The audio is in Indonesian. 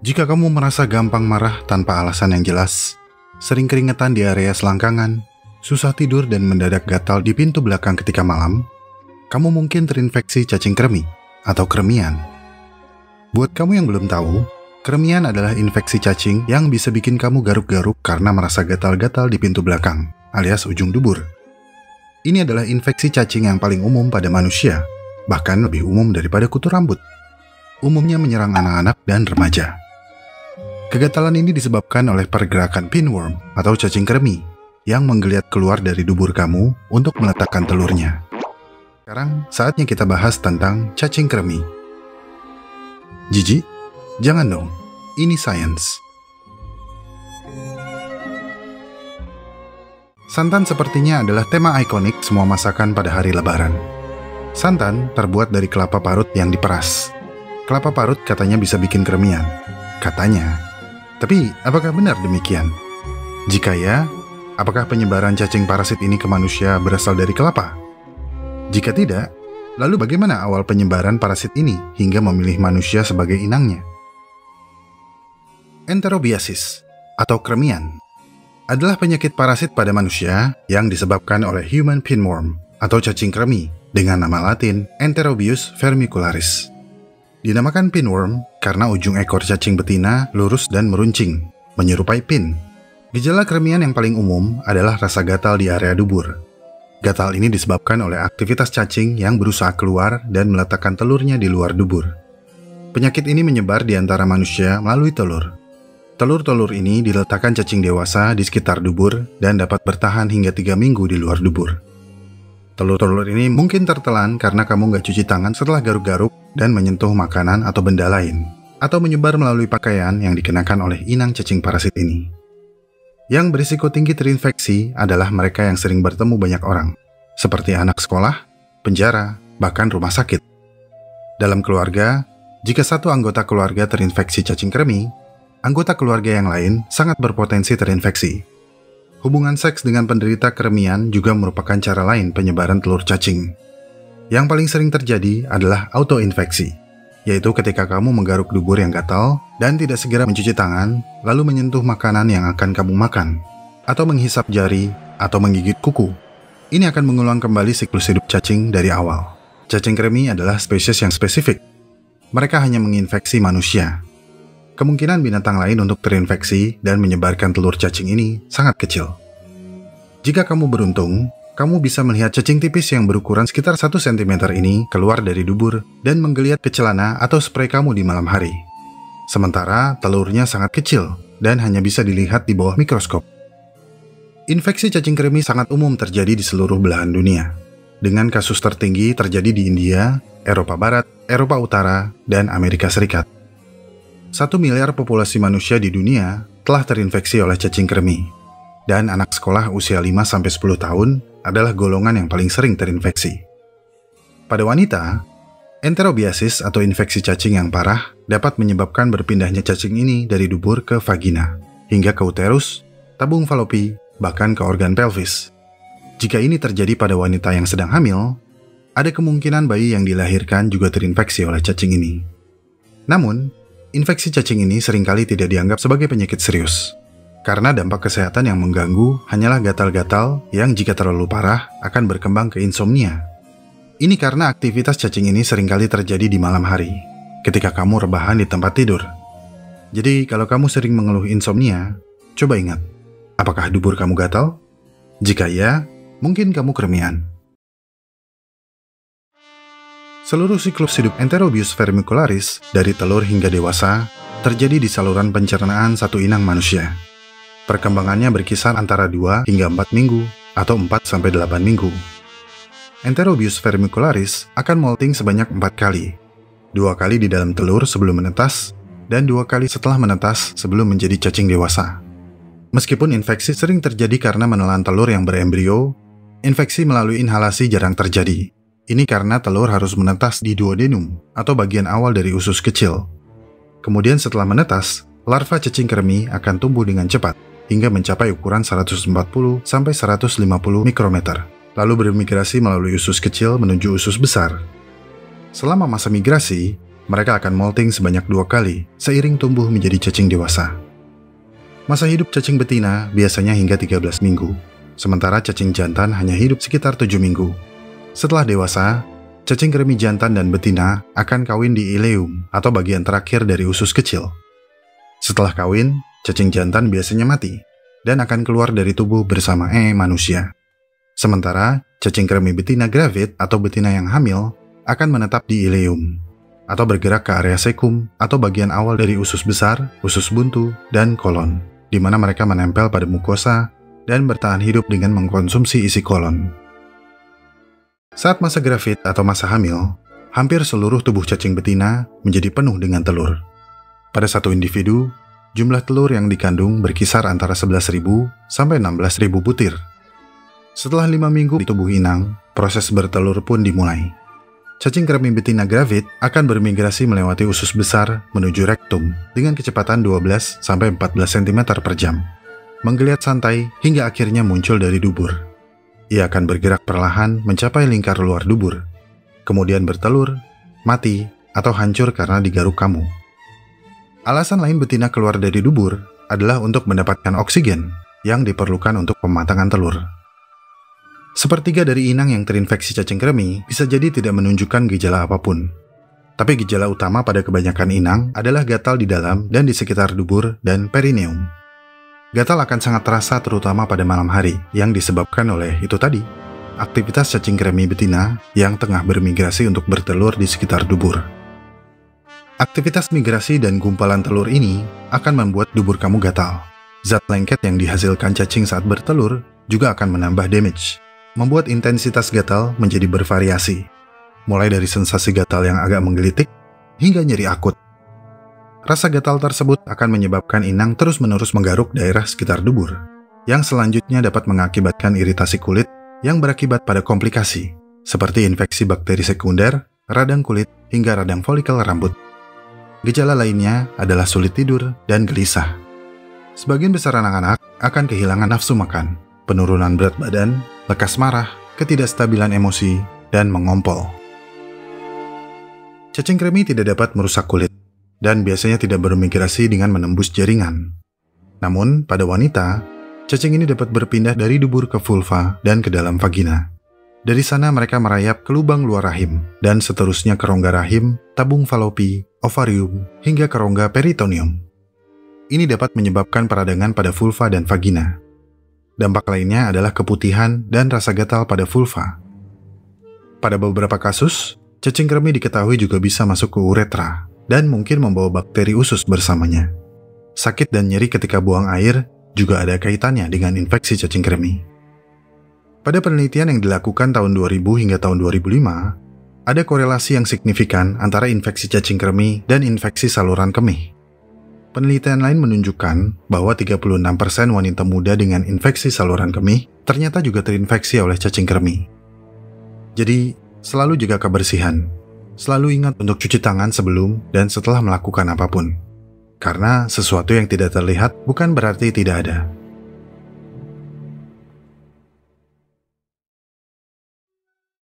Jika kamu merasa gampang marah tanpa alasan yang jelas, sering keringetan di area selangkangan, susah tidur dan mendadak gatal di pintu belakang ketika malam, kamu mungkin terinfeksi cacing kremi atau kremian. Buat kamu yang belum tahu, kremian adalah infeksi cacing yang bisa bikin kamu garuk-garuk karena merasa gatal-gatal di pintu belakang, alias ujung dubur. Ini adalah infeksi cacing yang paling umum pada manusia, bahkan lebih umum daripada kutu rambut. Umumnya menyerang anak-anak dan remaja. Kegatalan ini disebabkan oleh pergerakan pinworm atau cacing kremi yang menggeliat keluar dari dubur kamu untuk meletakkan telurnya. Sekarang saatnya kita bahas tentang cacing kremi. Jijik? Jangan dong, ini sains. Santan sepertinya adalah tema ikonik semua masakan pada hari Lebaran. Santan terbuat dari kelapa parut yang diperas. Kelapa parut katanya bisa bikin kremian. Katanya. Tapi, apakah benar demikian? Jika ya, apakah penyebaran cacing parasit ini ke manusia berasal dari kelapa? Jika tidak, lalu bagaimana awal penyebaran parasit ini hingga memilih manusia sebagai inangnya? Enterobiasis, atau kremian, adalah penyakit parasit pada manusia yang disebabkan oleh human pinworm, atau cacing kremi, dengan nama latin Enterobius vermicularis. Dinamakan pinworm karena ujung ekor cacing betina lurus dan meruncing, menyerupai pin. Gejala kremian yang paling umum adalah rasa gatal di area dubur. Gatal ini disebabkan oleh aktivitas cacing yang berusaha keluar dan meletakkan telurnya di luar dubur. Penyakit ini menyebar di antara manusia melalui telur. Telur-telur ini diletakkan cacing dewasa di sekitar dubur dan dapat bertahan hingga 3 minggu di luar dubur. Telur-telur ini mungkin tertelan karena kamu nggak cuci tangan setelah garuk-garuk dan menyentuh makanan atau benda lain, atau menyebar melalui pakaian yang dikenakan oleh inang cacing parasit ini. Yang berisiko tinggi terinfeksi adalah mereka yang sering bertemu banyak orang, seperti anak sekolah, penjara, bahkan rumah sakit. Dalam keluarga, jika satu anggota keluarga terinfeksi cacing kremi, anggota keluarga yang lain sangat berpotensi terinfeksi. Hubungan seks dengan penderita kremian juga merupakan cara lain penyebaran telur cacing. Yang paling sering terjadi adalah autoinfeksi, yaitu ketika kamu menggaruk dubur yang gatal dan tidak segera mencuci tangan, lalu menyentuh makanan yang akan kamu makan, atau menghisap jari, atau menggigit kuku. Ini akan mengulang kembali siklus hidup cacing dari awal. Cacing kremi adalah spesies yang spesifik. Mereka hanya menginfeksi manusia. Kemungkinan binatang lain untuk terinfeksi dan menyebarkan telur cacing ini sangat kecil. Jika kamu beruntung, kamu bisa melihat cacing tipis yang berukuran sekitar 1 cm ini keluar dari dubur dan menggeliat ke celana atau spray kamu di malam hari. Sementara telurnya sangat kecil dan hanya bisa dilihat di bawah mikroskop. Infeksi cacing kremi sangat umum terjadi di seluruh belahan dunia, dengan kasus tertinggi terjadi di India, Eropa Barat, Eropa Utara, dan Amerika Serikat. 1 miliar populasi manusia di dunia telah terinfeksi oleh cacing kremi, dan anak sekolah usia 5-10 tahun adalah golongan yang paling sering terinfeksi. Pada wanita, enterobiasis atau infeksi cacing yang parah dapat menyebabkan berpindahnya cacing ini dari dubur ke vagina, hingga ke uterus, tabung falopi, bahkan ke organ pelvis. Jika ini terjadi pada wanita yang sedang hamil, ada kemungkinan bayi yang dilahirkan juga terinfeksi oleh cacing ini. Namun, infeksi cacing ini seringkali tidak dianggap sebagai penyakit serius, karena dampak kesehatan yang mengganggu hanyalah gatal-gatal yang jika terlalu parah akan berkembang ke insomnia. Ini karena aktivitas cacing ini seringkali terjadi di malam hari, ketika kamu rebahan di tempat tidur. Jadi kalau kamu sering mengeluh insomnia, coba ingat, apakah dubur kamu gatal? Jika ya, mungkin kamu kremian. Seluruh siklus hidup Enterobius vermicularis dari telur hingga dewasa terjadi di saluran pencernaan satu inang manusia. Perkembangannya berkisar antara 2 hingga 4 minggu atau 4-8 minggu. Enterobius vermicularis akan molting sebanyak 4 kali. 2 kali di dalam telur sebelum menetas dan 2 kali setelah menetas sebelum menjadi cacing dewasa. Meskipun infeksi sering terjadi karena menelan telur yang berembrio, infeksi melalui inhalasi jarang terjadi. Ini karena telur harus menetas di duodenum atau bagian awal dari usus kecil. Kemudian setelah menetas, larva cacing kremi akan tumbuh dengan cepat hingga mencapai ukuran 140-150 mikrometer, lalu bermigrasi melalui usus kecil menuju usus besar. Selama masa migrasi, mereka akan molting sebanyak 2 kali seiring tumbuh menjadi cacing dewasa. Masa hidup cacing betina biasanya hingga 13 minggu, sementara cacing jantan hanya hidup sekitar 7 minggu. Setelah dewasa, cacing kremi jantan dan betina akan kawin di ileum atau bagian terakhir dari usus kecil. Setelah kawin, cacing jantan biasanya mati dan akan keluar dari tubuh bersama manusia. Sementara, cacing kremi betina gravid atau betina yang hamil akan menetap di ileum atau bergerak ke area sekum atau bagian awal dari usus besar, usus buntu, dan kolon, di mana mereka menempel pada mukosa dan bertahan hidup dengan mengkonsumsi isi kolon. Saat masa gravid atau masa hamil, hampir seluruh tubuh cacing betina menjadi penuh dengan telur. Pada satu individu, jumlah telur yang dikandung berkisar antara 11.000 sampai 16.000 butir. Setelah 5 minggu di tubuh inang, proses bertelur pun dimulai. Cacing kremi betina gravid akan bermigrasi melewati usus besar menuju rektum dengan kecepatan 12 sampai 14 cm per jam, menggeliat santai hingga akhirnya muncul dari dubur. Ia akan bergerak perlahan mencapai lingkar luar dubur, kemudian bertelur, mati, atau hancur karena digaruk kamu. Alasan lain betina keluar dari dubur adalah untuk mendapatkan oksigen yang diperlukan untuk pematangan telur. Sepertiga dari inang yang terinfeksi cacing kremi bisa jadi tidak menunjukkan gejala apapun. Tapi gejala utama pada kebanyakan inang adalah gatal di dalam dan di sekitar dubur dan perineum. Gatal akan sangat terasa terutama pada malam hari yang disebabkan oleh itu tadi, aktivitas cacing kremi betina yang tengah bermigrasi untuk bertelur di sekitar dubur. Aktivitas migrasi dan gumpalan telur ini akan membuat dubur kamu gatal. Zat lengket yang dihasilkan cacing saat bertelur juga akan menambah damage, membuat intensitas gatal menjadi bervariasi, mulai dari sensasi gatal yang agak menggelitik hingga nyeri akut. Rasa gatal tersebut akan menyebabkan inang terus-menerus menggaruk daerah sekitar dubur, yang selanjutnya dapat mengakibatkan iritasi kulit yang berakibat pada komplikasi, seperti infeksi bakteri sekunder, radang kulit, hingga radang folikel rambut. Gejala lainnya adalah sulit tidur dan gelisah. Sebagian besar anak-anak akan kehilangan nafsu makan, penurunan berat badan, lekas marah, ketidakstabilan emosi, dan mengompol. Cacing kremi tidak dapat merusak kulit, dan biasanya tidak bermigrasi dengan menembus jaringan. Namun, pada wanita, cacing ini dapat berpindah dari dubur ke vulva dan ke dalam vagina. Dari sana mereka merayap ke lubang luar rahim, dan seterusnya ke rongga rahim, tabung falopi, ovarium, hingga ke rongga peritoneum. Ini dapat menyebabkan peradangan pada vulva dan vagina. Dampak lainnya adalah keputihan dan rasa gatal pada vulva. Pada beberapa kasus, cacing kremi diketahui juga bisa masuk ke uretra, dan mungkin membawa bakteri usus bersamanya. Sakit dan nyeri ketika buang air juga ada kaitannya dengan infeksi cacing kremi. Pada penelitian yang dilakukan tahun 2000 hingga tahun 2005, ada korelasi yang signifikan antara infeksi cacing kremi dan infeksi saluran kemih. Penelitian lain menunjukkan bahwa 36% wanita muda dengan infeksi saluran kemih ternyata juga terinfeksi oleh cacing kremi. Jadi, selalu jaga kebersihan. Selalu ingat untuk cuci tangan sebelum dan setelah melakukan apapun. Karena sesuatu yang tidak terlihat bukan berarti tidak ada.